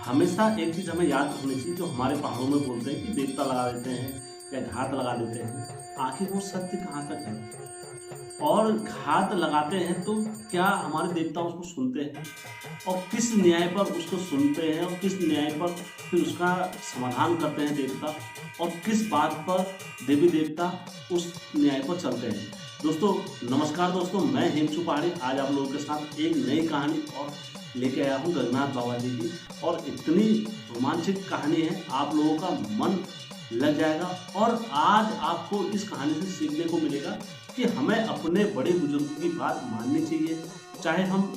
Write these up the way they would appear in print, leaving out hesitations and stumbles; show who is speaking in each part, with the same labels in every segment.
Speaker 1: हमेशा एक चीज़ हमें याद रखनी चाहिए, जो हमारे पहाड़ों में बोलते हैं कि देवता लगा देते हैं या घात लगा देते हैं, आखिर वो सत्य कहाँ तक है? और घात लगाते हैं तो क्या हमारे देवता उसको सुनते हैं? और किस न्याय पर उसको सुनते हैं और किस न्याय पर फिर उसका समाधान करते हैं देवता, और किस बात पर देवी देवता उस न्याय पर चलते हैं? दोस्तों नमस्कार दोस्तों, मैं हेमचू पहाड़ी आज आप लोगों के साथ एक नई कहानी और लेके आया हूँ गगनाथ बाबा जी की। और इतनी रोमांचक कहानी है, आप लोगों का मन लग जाएगा। और आज आपको इस कहानी से सीखने को मिलेगा कि हमें अपने बड़े बुजुर्गों की बात माननी चाहिए, चाहे हम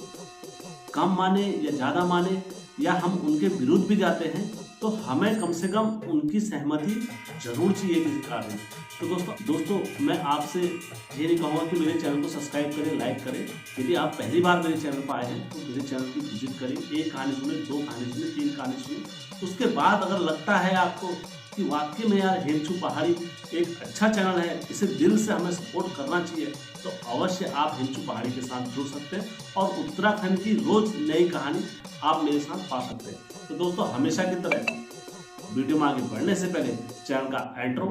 Speaker 1: कम माने या ज़्यादा माने या हम उनके विरुद्ध भी जाते हैं, तो हमें कम से कम उनकी सहमति जरूर चाहिए किसी कार्य में। तो दोस्तों मैं आपसे ये नहीं कहूँगा कि मेरे चैनल को सब्सक्राइब करें, लाइक करें। यदि आप पहली बार मेरे चैनल पर आए हैं तो मेरे चैनल की विजिट करें, एक कहानी सुने, दो कहानी सुने, तीन कहानी सुने। उसके बाद अगर लगता है आपको कि वाकई में यार हेमचू पहाड़ी एक अच्छा चैनल है, इसे दिल से हमें सपोर्ट करना चाहिए, तो अवश्य आप हेमचू पहाड़ी के साथ जुड़ सकते हैं और उत्तराखंड की रोज नई कहानी आप मेरे साथ पा सकते हैं। तो दोस्तों हमेशा की तरह वीडियो में आगे बढ़ने से पहले चैनल का इंट्रो।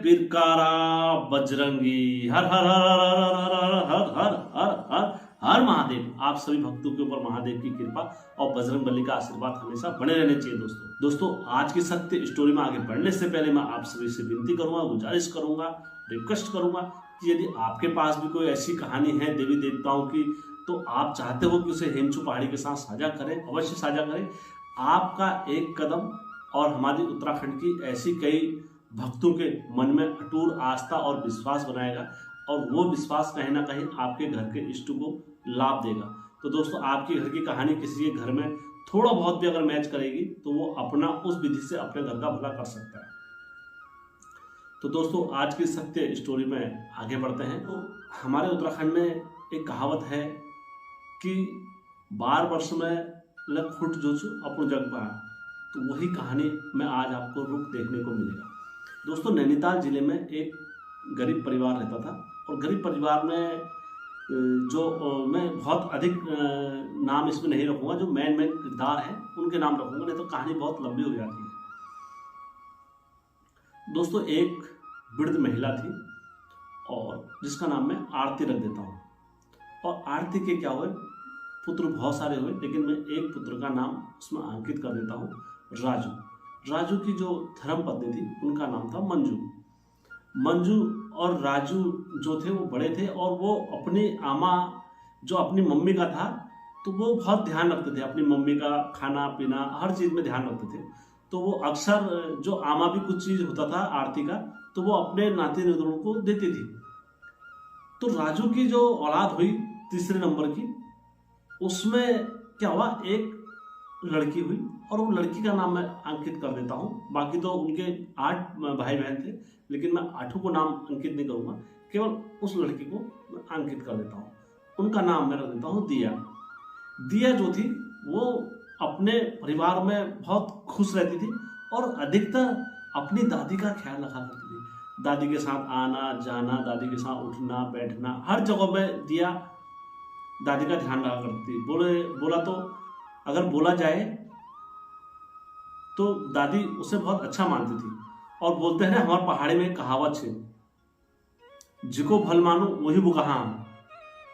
Speaker 1: बिरकारा बजरंगी, हर हर हर हर हर हर हर हर हर हर हर महादेव। आप सभी भक्तों के ऊपर महादेव की कृपा और बजरंगबली का आशीर्वाद हमेशा बने रहने चाहिए। दोस्तों आज की सत्य स्टोरी में आगे बढ़ने से पहले मैं आप सभी से विनती करूंगा, गुजारिश करूंगा, रिक्वेस्ट करूंगा कि यदि आपके पास भी कोई ऐसी कहानी है देवी देवताओं की, तो आप चाहते हो कि उसे हेमचू पहाड़ी के साथ साझा करें, अवश्य साझा करें। आपका एक कदम और हमारी उत्तराखंड की ऐसी कई भक्तों के मन में अटूट आस्था और विश्वास बनाएगा, और वो विश्वास कहीं ना कहीं आपके घर के इष्ट को लाभ देगा। तो दोस्तों आपके घर की कहानी किसी के घर में थोड़ा बहुत भी अगर मैच करेगी तो वो अपना उस विधि से अपने घर का भला कर सकता है। तो दोस्तों आज की सत्य स्टोरी में आगे बढ़ते हैं। तो हमारे उत्तराखंड में एक कहावत है कि 12 वर्ष में लग फुट जो अपन जग पा, तो वही कहानी में आज आपको रुख देखने को मिलेगा। दोस्तों नैनीताल जिले में एक गरीब परिवार रहता था, और गरीब परिवार में जो मैं बहुत अधिक नाम इसमें नहीं रखूंगा, जो मेन किरदार हैं उनके नाम रखूंगा, नहीं तो कहानी बहुत लंबी हो जाती है। दोस्तों एक वृद्ध महिला थी, और जिसका नाम मैं आरती रख देता हूँ। और आरती के क्या हुए, पुत्र बहुत सारे हुए, लेकिन मैं एक पुत्र का नाम उसमें अंकित कर देता हूँ, राजू। राजू की जो धर्म पत्नी थी उनका नाम था मंजू। मंजू और राजू जो थे वो बड़े थे, और वो अपनी आमा जो अपनी मम्मी का था, तो वो बहुत ध्यान रखते थे अपनी मम्मी का, खाना पीना हर चीज़ में ध्यान रखते थे। तो वो अक्सर जो आमा भी कुछ चीज़ होता था आरती का, तो वो अपने नाती नातिनों को देती थी। तो राजू की जो औलाद हुई तीसरे नंबर की, उसमें क्या हुआ, एक लड़की हुई, और वो लड़की का नाम मैं अंकित कर देता हूँ। बाकी तो उनके 8 भाई बहन थे, लेकिन मैं 8 को नाम अंकित नहीं करूँगा, केवल उस लड़की को मैं अंकित कर देता हूँ। उनका नाम मैं रख देता हूँ दिया। दिया जो थी वो अपने परिवार में बहुत खुश रहती थी, और अधिकतर अपनी दादी का ख्याल रखा करती थी। दादी के साथ आना जाना, दादी के साथ उठना बैठना, हर जगह में दिया दादी का ध्यान रखा करती थी। बोला तो अगर बोला जाए तो दादी उसे बहुत अच्छा मानती थी। और बोलते हैं हमारे पहाड़ी में एक कहावत है, जिको भल मानो वही बुकहा।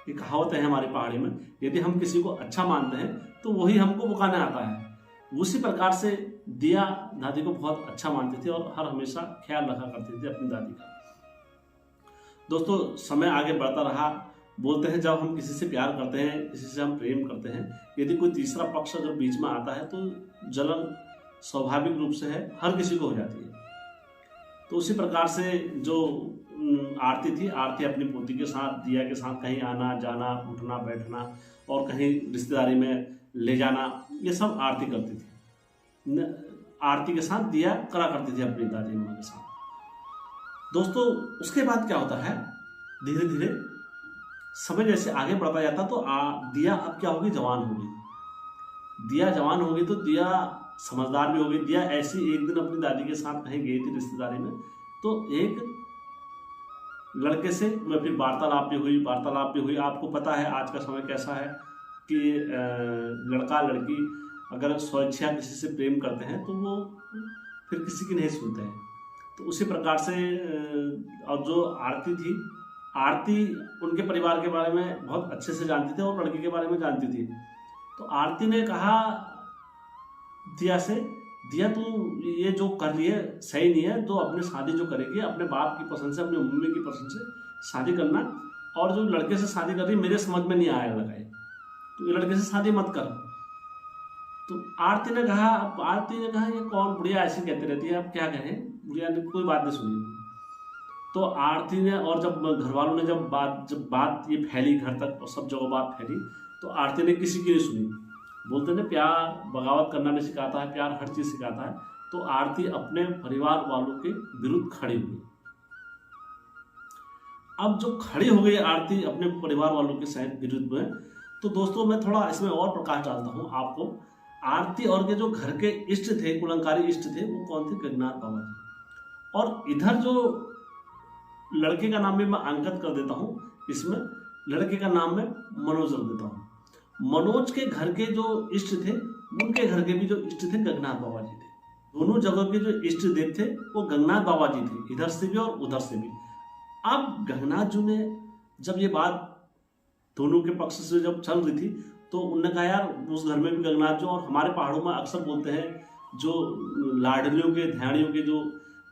Speaker 1: ये कहावत है हमारी पहाड़ी में, यदि हम किसी को अच्छा मानते हैं तो वही हमको बुकाने आता है। उसी प्रकार से दिया दादी को बहुत अच्छा मानती थी और हर हमेशा ख्याल रखा करती थी अपनी दादी का। दोस्तों समय आगे बढ़ता रहा। बोलते हैं जब हम किसी से प्यार करते हैं, किसी से हम प्रेम करते हैं, यदि कोई तीसरा पक्ष जब बीच में आता है तो जलन स्वाभाविक रूप से है, हर किसी को हो जाती है। तो उसी प्रकार से जो आरती थी, आरती अपनी पोती के साथ, दिया के साथ कहीं आना जाना, उठना बैठना, और कहीं रिश्तेदारी में ले जाना, ये सब आरती करती थी। आरती के साथ दिया करा करती थी अपनी दादी माँ के साथ। दोस्तों उसके बाद क्या होता है, धीरे धीरे समय जैसे आगे बढ़ता जाता तो दिया अब क्या होगी, जवान होगी। दिया जवान होगी तो दिया समझदार भी होगी। दिया ऐसी एक दिन अपनी दादी के साथ कहीं गई थी रिश्तेदारी में, तो एक लड़के से मैं फिर वार्तालाप भी हुई। आपको पता है आज का समय कैसा है कि लड़का लड़की अगर स्वेच्छा किसी से प्रेम करते हैं तो वो फिर किसी की नहीं सुनते हैं। तो उसी प्रकार से और जो आरती थी, आरती उनके परिवार के बारे में बहुत अच्छे से जानती थी और लड़की के बारे में जानती थी। तो आरती ने कहा दिया से, दिया तू ये जो कर रही है सही नहीं है, तो अपने शादी जो करेगी अपने बाप की पसंद से, अपनी मम्मी की पसंद से शादी करना, और जो लड़के से शादी कर रही मेरे समझ में नहीं आया लगा है, तो ये लड़के से शादी मत कर। तो आरती ने कहा ये कौन बुढ़िया ऐसी कहती रहती है, अब क्या कहें, बुढ़िया ने कोई बात नहीं सुनी। तो आरती ने, और जब घर वालों ने जब बात ये फैली घर तक और सब जगह बात फैली, तो आरती ने किसी की नहीं सुनी। बोलते थे प्यार बगावत करना भी सिखाता है, प्यार हर चीज़ सिखाता है। तो आरती अपने परिवार वालों के विरुद्ध खड़ी हुई। अब जो खड़ी हो गई आरती अपने परिवार वालों के साथ विरुद्ध में, तो दोस्तों मैं थोड़ा इसमें और प्रकाश डालता हूँ आपको। आरती और के जो घर के इष्ट थे, कुलंकारी इष्ट थे, वो कौन थे, गगनाथ बाबा जी। और इधर जो लड़के का नाम भी मैं अंकित कर देता हूँ, इसमें लड़के का नाम मैं मनोज रख देता हूँ। मनोज के घर के जो इष्ट थे, उनके घर के भी जो इष्ट थे गगनाथ बाबा जी थे। दोनों जगह के जो इष्ट देव थे वो गगनाथ बाबा जी थे, इधर से भी और उधर से भी। अब गगनाथ जी ने जब ये बात दोनों के पक्ष से जब चल रही थी, तो उन्होंने कहा यार उस घर में भी गगनाथ जो, और हमारे पहाड़ों में अक्सर बोलते हैं जो लाडलियों के ध्यानियों के जो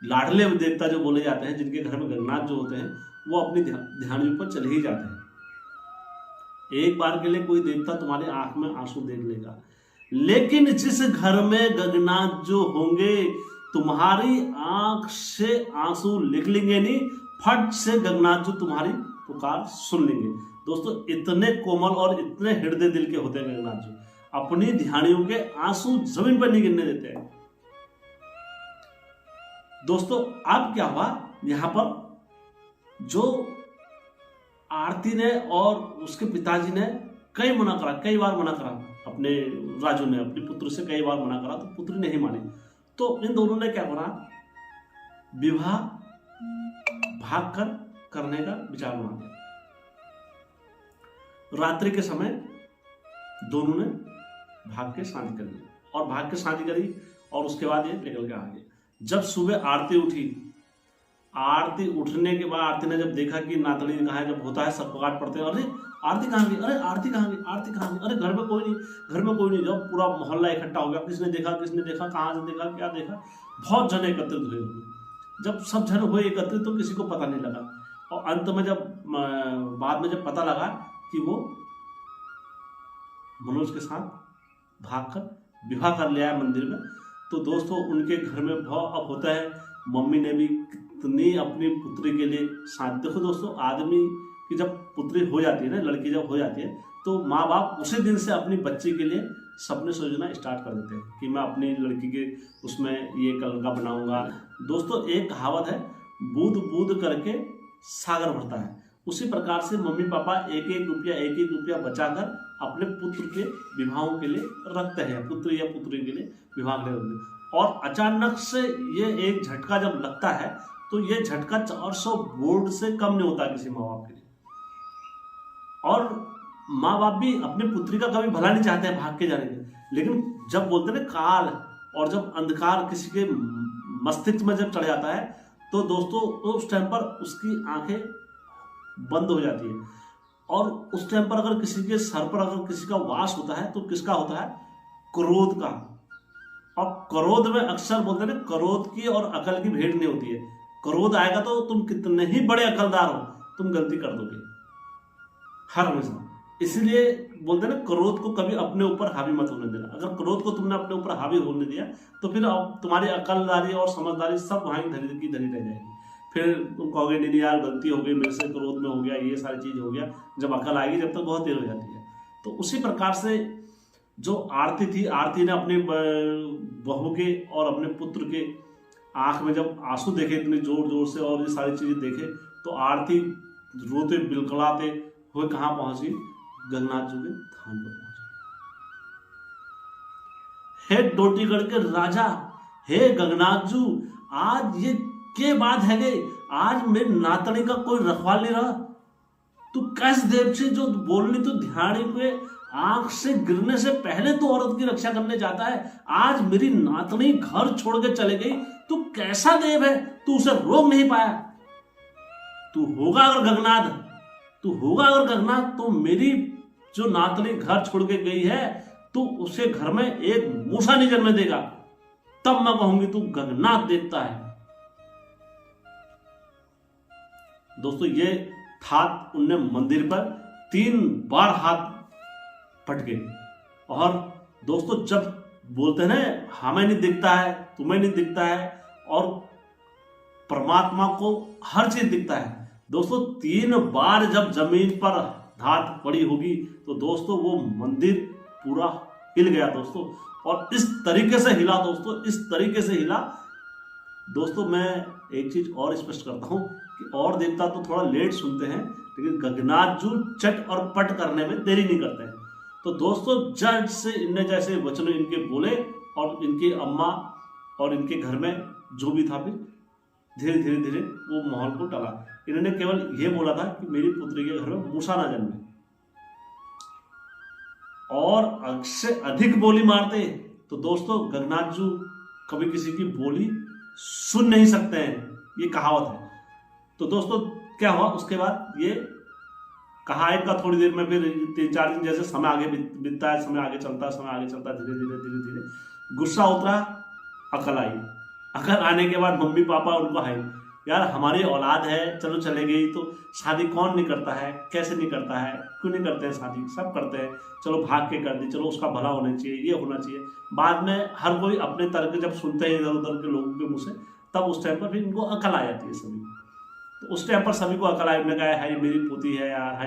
Speaker 1: लाडले देवता जो बोले जाते हैं, जिनके घर में गगनाथ जो होते हैं, वो अपनी ध्यानियों पर चले ही जाते हैं। एक बार के लिए कोई देवता तुम्हारे आंख में आंसू देख लेगा, लेकिन जिस घर में गगनाथ जो होंगे, तुम्हारी आंख से आंसू लिख लेंगे नहीं, फट से गगनाथ जो तुम्हारी पुकार सुन लेंगे। दोस्तों इतने कोमल और इतने हृदय दिल के होते हैं गगनाथ जी, अपनी ध्यानियों के आंसू जमीन पर नहीं गिरने देते हैं। दोस्तों अब क्या हुआ, यहां पर जो आरती ने और उसके पिताजी ने कई बार मना करा, अपने राजू ने अपने पुत्र से कई बार मना करा, तो पुत्र नहीं मानी। तो इन दोनों ने क्या करा, विवाह भाग कर करने का विचार बना दिया। रात्रि के समय दोनों ने भाग के शादी कर ली, और भाग के शादी करी, और उसके बाद ये निकल के आ गए। जब सुबह आरती उठी, आरती उठने के बाद आरती ने जब देखा कि नातड़ी कहाँ है, जब होता है सर्पघाट पड़ते हैं, अरे आरती कहाँ गई, अरे आरती कहाँ गई, अरे घर में कोई नहीं। जब पूरा मोहल्ला इकट्ठा हो गया, किसने देखा, कहाँ से देखा, क्या देखा, बहुत जन एकत्रित हुए। जब सब जन हुए एकत्रित तो किसी को पता नहीं लगा, और अंत में जब बाद में जब पता लगा कि वो मनोज के साथ भागकर विवाह कर लिया है मंदिर में, तो दोस्तों उनके घर में भाव अब होता है। मम्मी ने भी कितनी अपनी पुत्री के लिए साथ, देखो दोस्तों आदमी की जब पुत्री हो जाती है ना, लड़की जब हो जाती है, तो माँ बाप उसी दिन से अपनी बच्ची के लिए सपने सोचना स्टार्ट कर देते हैं कि मैं अपनी लड़की के उसमें ये कलर का बनाऊंगा। दोस्तों एक कहावत है, बूंद बूंद करके सागर भरता है। उसी प्रकार से मम्मी पापा एक एक रुपया बचाकर अपने पुत्र के विवाहों के लिए रखते हैं, पुत्र या पुत्री के लिए विवाह के लिए रखते हैं। और अचानक से ये एक झटका जब लगता है, तो ये झटका 400 बोर्ड से कम नहीं होता किसी माँ बाप के लिए। और माँ बाप भी अपनी पुत्री का कभी भला नहीं चाहते हैं भाग के जाने के, लेकिन जब बोलते हैं काल और जब अंधकार किसी के मस्तिष्क में जब चढ़ जाता है, तो दोस्तों उस टाइम पर उसकी आंखें बंद हो जाती है। और उस टाइम पर अगर किसी के सर पर अगर किसी का वास होता है, तो किसका होता है, क्रोध का। और क्रोध में अक्सर बोलते हैं क्रोध की और अकल की भेंट नहीं होती है। क्रोध आएगा तो तुम कितने ही बड़े अकलदार हो, तुम गलती कर दोगे हर हमेशा। इसलिए बोलते हैं ना, क्रोध को कभी अपने ऊपर हावी मत होने देना। अगर क्रोध को तुमने अपने ऊपर हावी होने दिया, तो फिर तुम्हारी अकलदारी और समझदारी सब वहीं धरी की धरी रह जाएगी। फिर तुम कहोगे नहीं यार गलती हो गई मेरे से, क्रोध में हो गया, ये सारी चीज हो गया। जब अकल आएगी, जब तक बहुत देर हो जाती है। तो उसी प्रकार से जो आरती थी, आरती ने अपने बहू के और अपने पुत्र के आंख में जब आंसू देखे इतने जोर जोर से, और ये सारी चीजें देखे, तो आरती रोते बिलखलाते वो कहाँ पहुंची? गंगनाथ जी के धाम पर पहुंची। हे डोटीगढ़ के राजा, हे गंगनाथ जी, आज ये के बात है गे, आज मेरे नातनी का कोई रखवाल नहीं रहा। तू कैस देव से जो बोलनी तो ध्यान हुए, आंख से गिरने से पहले तो औरत की रक्षा करने जाता है। आज मेरी नातनी घर छोड़ के चले गई, तू कैसा देव है, तू उसे रोक नहीं पाया। तू होगा अगर गंगनाथ, तू होगा अगर गंगनाथ, तो मेरी जो नातनी घर छोड़ के गई है, तू उसे घर में एक मूसा नहीं जन्म देगा, तब मैं कहूंगी तू गंगनाथ देवता है। दोस्तों ये था उनने मंदिर पर 3 बार हाथ पटके। और दोस्तों जब बोलते हैं ना, हमें नहीं दिखता है, तुम्हें नहीं दिखता है, और परमात्मा को हर चीज दिखता है। दोस्तों 3 बार जब जमीन पर हाथ पड़ी होगी तो दोस्तों वो मंदिर पूरा हिल गया दोस्तों। और इस तरीके से हिला दोस्तों, इस तरीके से हिला दोस्तों। मैं एक चीज और स्पष्ट करता हूं कि और देवता तो थोड़ा लेट सुनते हैं, लेकिन गंगनाथ जी चट और पट करने में देरी नहीं करते हैं। तो दोस्तों जज से इनने जैसे वचन इनके बोले, और इनकी अम्मा और इनके घर में जो भी था, फिर धीरे धीरे धीरे वो माहौल को टला। इन्होंने केवल ये बोला था कि मेरी पुत्री के घर में मूसा ना जन्मे, और से अधिक बोली मारते तो दोस्तों गंगनाथ जी कभी किसी की बोली सुन नहीं सकते हैं, ये कहावत है। तो दोस्तों क्या हुआ उसके बाद, ये कहा एक का थोड़ी देर में, फिर 3-4 दिन जैसे समय आगे बीतता है, समय आगे चलता है, समय आगे चलता है, धीरे धीरे धीरे धीरे गुस्सा उतरा, अकल आई। अकल आने के बाद मम्मी पापा उनको है, यार हमारी औलाद है, चलो चले गई तो शादी कौन नहीं करता है, कैसे नहीं करता है, क्यों नहीं करते हैं शादी, सब करते हैं, चलो भाग के कर दी, चलो उसका भला होना चाहिए, ये होना चाहिए। बाद में हर कोई अपने तर्क जब सुनते हैं इधर उधर के लोगों के मुँह से, तब उस टाइम पर फिर इनको अकल आ जाती है सभी। तो उस टाइम पर सभी को अकल आई, कहा है मेरी पोती है यार, है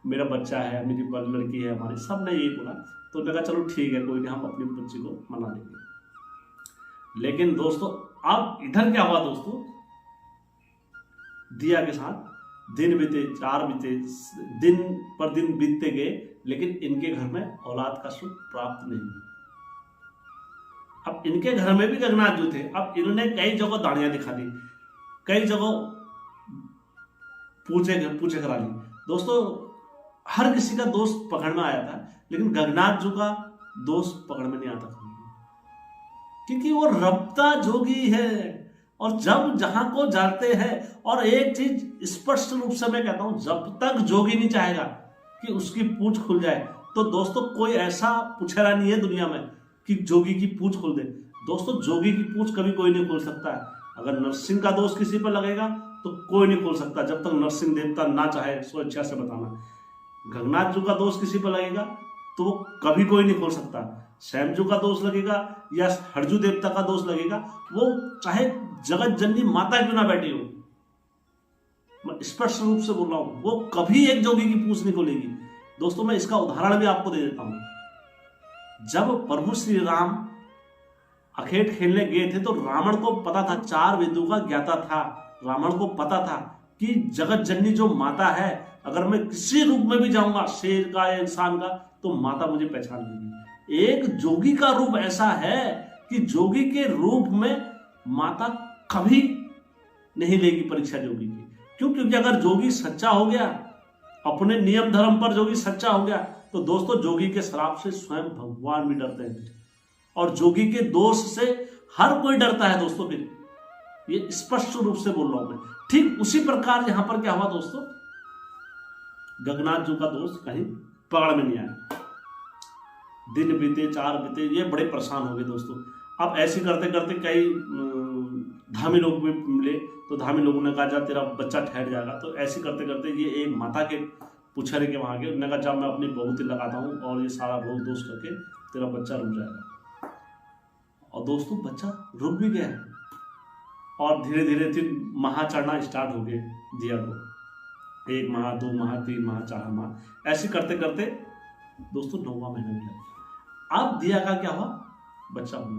Speaker 1: मेरा बच्चा है, मेरी लड़की है हमारी, सब ने यही बोला। तो उन्होंने कहा चलो ठीक है, कोई नहीं, हम अपनी बच्ची को मना लेंगे। लेकिन दोस्तों अब इधर क्या हुआ दोस्तों, दिया के साथ दिन बीते, 4 बीते, दिन पर दिन बीतते गए, लेकिन इनके घर में औलाद का सुख प्राप्त नहीं। अब इनके घर में भी गंगनाथ जो थे, अब इन्होंने कई जगह दाढ़ियां दिखा दी, कई जगह पूछे करा ली। दोस्तों हर किसी का दोस्त पकड़ में आया था, लेकिन गंगनाथ जी का दोस्त पकड़ में नहीं आता था, क्योंकि वो रब्ता जोगी है। और जब जहां को जाते हैं, और एक चीज स्पष्ट रूप से मैं कहता हूं, जब तक जोगी नहीं चाहेगा कि उसकी पूंछ खुल जाए, तो दोस्तों कोई ऐसा पुछेरा नहीं है दुनिया में कि जोगी की पूंछ खोल दे। दोस्तों जोगी की पूंछ कभी कोई नहीं खोल सकता है। अगर नरसिंह का दोष किसी पर लगेगा तो कोई नहीं खोल सकता, जब तक नरसिंह देवता ना चाहे, सो अच्छा से बताना। गंगनाथ जी का दोष किसी पर लगेगा तो वो कभी कोई नहीं खोल सकता। शैमजू का दोष लगेगा या हरजू देवता का दोष लगेगा, वो चाहे जगत जननी माता क्यों ना बैठी हो, मैं स्पष्ट रूप से बोल रहा हूं, वो कभी एक जोगी की पूंछ नहीं खोलेगी। दोस्तों मैं इसका उदाहरण भी आपको दे देता हूं। जब प्रभु श्री राम अखेट खेलने गए थे, तो रावण को पता था, 4 वेदों का ज्ञाता था, रावण को पता था कि जगत जननी जो माता है, अगर मैं किसी रूप में भी जाऊंगा, शेर का या इंसान का, तो माता मुझे पहचान लेगी। एक जोगी का रूप ऐसा है कि जोगी के रूप में माता कभी नहीं लेगी परीक्षा जोगी की। क्यों? क्योंकि अगर जोगी सच्चा हो गया, अपने नियम धर्म पर जोगी सच्चा हो गया, तो दोस्तों जोगी के श्राप से स्वयं भगवान भी डरते हैं, और जोगी के दोष से हर कोई डरता है दोस्तों। फिर ये स्पष्ट रूप से बोल रहा हूं मैं। ठीक उसी प्रकार यहां पर क्या हुआ दोस्तों, गंगनाथ जी का दोस्त कहीं पकड़ में नहीं आया। दिन बीते, 4 बीते, ये बड़े परेशान हो गए दोस्तों। अब ऐसे करते करते कई धामी लोग भी मिले, तो धामी लोगों ने कहा जा तेरा बच्चा ठहर जाएगा। तो ऐसे करते करते ये एक माता के पुछरे के वहां गए, उन्होंने कहा जब मैं अपनी बहुती लगाता हूँ और ये सारा रोग दोष करके तेरा बच्चा रुक जाएगा। और दोस्तों बच्चा रुक भी गया, और धीरे धीरे फिर माह चढ़ना स्टार्ट हो गए दिया को। 1 माह, 2 माह, 3 माह, 4 माह, ऐसे करते करते दोस्तों 9वां महीना भी लग गया। अब दिया का क्या हुआ, बच्चा हुआ।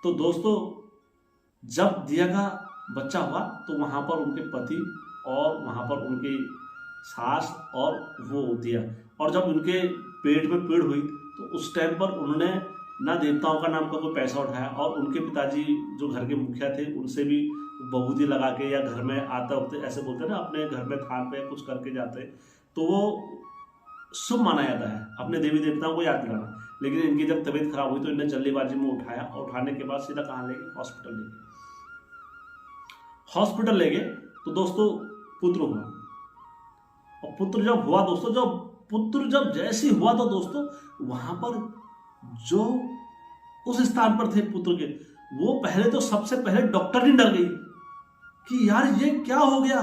Speaker 1: तो दोस्तों जब दिया का बच्चा हुआ, तो वहां पर उनके पति और वहां पर उनके सास और वो होती है। और जब उनके पेट में पीड़ हुई तो उस टाइम पर उन्होंने ना देवताओं का नाम का कोई पैसा उठाया, और उनके पिताजी जो घर के मुखिया थे उनसे भी बहूती लगा के, या घर में आते वक्त ऐसे बोलते हैं ना, अपने घर में थान पे कुछ करके जाते, तो वो शुभ माना जाता है अपने देवी देवताओं को याद दिलाना। लेकिन इनकी जब तबीयत खराब हुई तो इन्हें जल्दीबाजी में उठाया, और उठाने के बाद सीधा कहाँ ले गए, हॉस्पिटल ले गए। हॉस्पिटल ले गए तो दोस्तों पुत्र हुआ, और पुत्र जब हुआ दोस्तों, जब जैसी हुआ तो दोस्तों वहां पर जो उस स्थान पर थे पुत्र के, वो पहले तो सबसे पहले डॉक्टर ही डर गई कि यार ये क्या हो गया,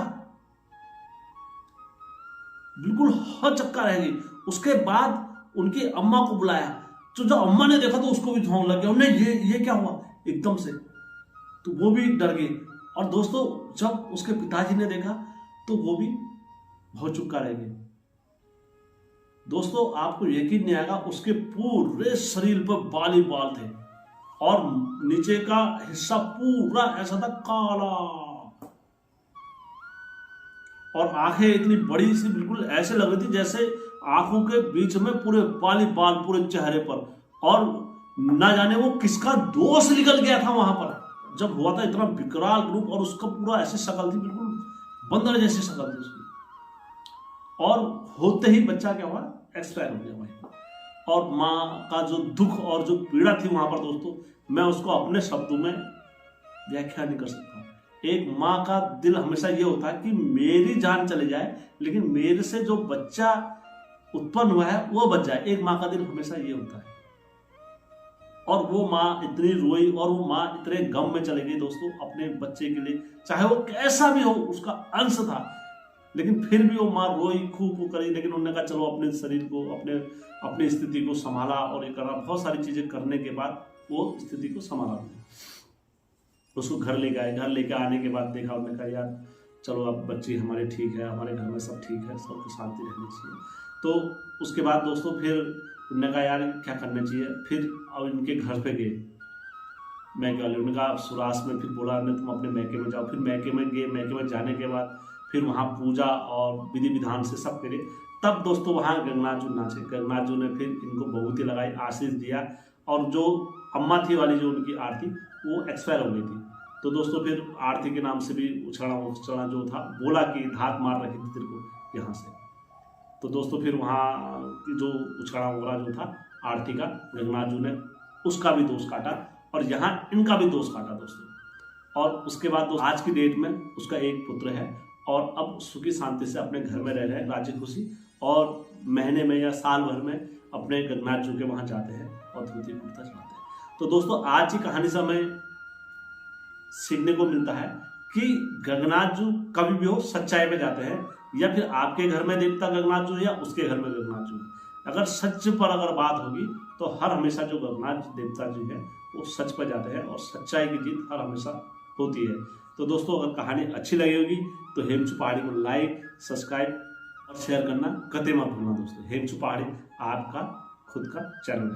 Speaker 1: बिल्कुल हचक्का रह गई। उसके बाद उनकी अम्मा को बुलाया, तो जब अम्मा ने देखा तो उसको भी झोंक लग गया, उन्हें ये क्या हुआ एकदम से, तो वो भी डर गई। और दोस्तों जब उसके पिताजी ने देखा तो वो भी बहुत चुपका रह गए। दोस्तों आपको यकीन नहीं आएगा, उसके पूरे शरीर पर बाल ही बाल थे, और नीचे का हिस्सा पूरा ऐसा था काला, और आंखें इतनी बड़ी सी, बिल्कुल ऐसे लग रही थी जैसे आंखों के बीच में पूरे बाल ही बाल पूरे चेहरे पर। और ना जाने वो किसका दोष निकल गया था वहां पर जब हुआ था, इतना विकराल रूप, और उसका पूरा ऐसी शक्ल थी, बिल्कुल बंदर जैसी शक्ल थी उसकी। और होते ही बच्चा क्या हुआ, एक्सपायर हो गया भाई। और माँ का जो दुख और जो पीड़ा थी वहां पर दोस्तों, मैं उसको अपने शब्दों में व्याख्या नहीं कर सकता। एक माँ का दिल हमेशा ये होता है कि मेरी जान चले जाए लेकिन मेरे से जो बच्चा उत्पन्न हुआ है वो बच जाए। एक माँ का दिल हमेशा ये होता है। और वो माँ इतनी रोई, और वो माँ इतने गम में चली गई दोस्तों अपने बच्चे के लिए, चाहे वो कैसा भी हो, उसका अंश था, लेकिन फिर भी वो माँ रोई, खूब करी। लेकिन उन्होंने कहा चलो अपने शरीर को, अपनी स्थिति को संभाला, और ये करा, बहुत सारी चीजें करने के बाद वो स्थिति को संभाला। उसको घर ले गए, घर लेके आने के बाद देखा, उन्होंने कहा यार चलो अब बच्ची हमारे ठीक है, हमारे घर में सब ठीक है, सबको शांति रहनी चाहिए। तो उसके बाद दोस्तों फिर उन्होंने कहा यार क्या करना चाहिए, फिर अब इनके घर पे गए मैके वाले। उन्होंने कहा सुरास में, फिर बोला ने तुम अपने मैके में जाओ। फिर मैके में गए, मैके में जाने के बाद फिर वहाँ पूजा और विधि विधान से सब करे। तब दोस्तों वहाँ गंगनाथ जी नाचे। गंगनाथ जी ने फिर इनको बहूती लगाई, आशीष दिया, और जो अम्मा थी वाली जो उनकी आरती वो एक्सपायर हो गई थी। तो दोस्तों फिर आरती के नाम से भी उछड़ा जो था, बोला कि धाक मार रखी थी तेरे को यहाँ से। तो दोस्तों फिर वहाँ की जो उछड़ा वगड़ा जो था आरती का, गंगनाथ जी ने उसका भी दोष काटा, और यहाँ इनका भी दोष काटा दोस्तों। और उसके बाद आज की डेट में उसका एक पुत्र है, और अब सुखी शांति से अपने घर में रह रहे हैं, राजी खुशी, और महीने में या साल भर में अपने गंगनाथ जी के वहाँ जाते हैं और धोती कुर्ता चढ़ाते हैं। तो दोस्तों आज की कहानी से हमें सीखने को मिलता है कि गंगनाथ जी कभी भी हो सच्चाई में जाते हैं, या फिर आपके घर में देवता गंगनाथ जी या उसके घर में गंगनाथ जी। अगर सच पर अगर बात होगी तो हर हमेशा जो गंगनाथ देवता जी है वो सच पर जाते हैं, और सच्चाई की जीत हर हमेशा होती है। तो दोस्तों अगर कहानी अच्छी लगी होगी तो हेमचू पहाड़ी को लाइक, सब्सक्राइब और शेयर करना कतई मत भूलना दोस्तों। हेमचू पहाड़ी आपका खुद का चैनल है।